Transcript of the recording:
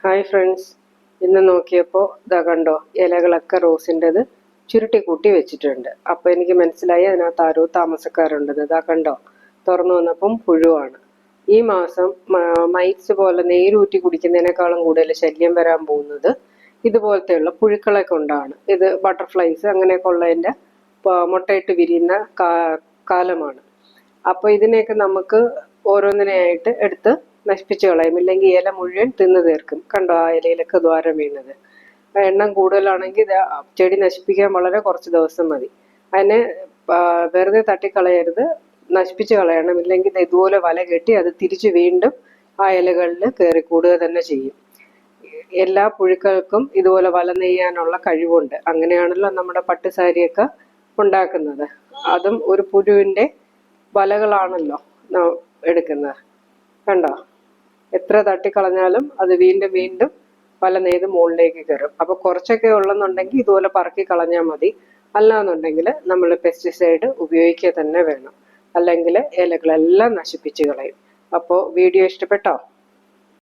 Hi friends, ഇന്ന് നോക്കിയപ്പോൾ ഇതാ കണ്ടോ, ഇലകളൊക്കെ റോസിൻ്റെത് ചുരുട്ടി കൂട്ടി വെച്ചിട്ടുണ്ട്. അപ്പോൾ എനിക്ക് മനസ്സിലായി അതിനകത്ത് ആരോ താമസക്കാരുണ്ടെന്ന്. ഇതാ കണ്ടോ, തുറന്നു വന്നപ്പം പുഴുവാണ്. ഈ മാസം മൈറ്റ്സ് പോലെ നീരൂറ്റി കുടിക്കുന്നതിനേക്കാളും കൂടുതൽ ശല്യം വരാൻ പോകുന്നത് ഇതുപോലത്തെയുള്ള പുഴുക്കളെ കൊണ്ടാണ്. ഇത് ബട്ടർഫ്ലൈസ് അങ്ങനെയൊക്കെ ഉള്ളതിൻ്റെ മുട്ടയിട്ട് വിരിയുന്ന കാലമാണ്. അപ്പോൾ ഇതിനെയൊക്കെ നമുക്ക് ഓരോന്നിനെയായിട്ട് എടുത്ത് നശിപ്പിച്ച് കളയും. ഇല്ലെങ്കിൽ ഇല മുഴുവൻ തിന്നു തീർക്കും. കണ്ടോ, ആ ഇലയിലൊക്കെ ദ്വാരം വീണത്. എണ്ണം കൂടുതലാണെങ്കിൽ ഇത് ചെടി നശിപ്പിക്കാൻ വളരെ കുറച്ച് ദിവസം മതി. അതിനെ വെറുതെ തട്ടിക്കളയരുത്, നശിപ്പിച്ച് കളയണം. ഇല്ലെങ്കിൽ ഇതുപോലെ വല കെട്ടി അത് തിരിച്ച് വീണ്ടും ആ ഇലകളിൽ കയറി കൂടുക തന്നെ ചെയ്യും. എല്ലാ പുഴുക്കൾക്കും ഇതുപോലെ വല നെയ്യാനുള്ള കഴിവുണ്ട്. അങ്ങനെയാണല്ലോ നമ്മുടെ പട്ടുസാരിയൊക്കെ ഉണ്ടാക്കുന്നത്. അതും ഒരു പുഴുവിൻ്റെ വലകളാണല്ലോ എടുക്കുന്നത്. കണ്ടോ, എത്ര തട്ടിക്കളഞ്ഞാലും അത് വീണ്ടും വീണ്ടും വല നെയ്ത് മുകളിലേക്ക് കയറും. അപ്പോൾ കുറച്ചൊക്കെ ഉള്ളെന്നുണ്ടെങ്കിൽ ഇതുപോലെ പറക്കി കളഞ്ഞാൽ മതി. അല്ലാന്നുണ്ടെങ്കിൽ നമ്മൾ പെസ്റ്റിസൈഡ് ഉപയോഗിക്കുക തന്നെ വേണം. അല്ലെങ്കിൽ ഇലകളെല്ലാം നശിപ്പിച്ച് കളയും. അപ്പോൾ വീഡിയോ ഇഷ്ടപ്പെട്ടോ?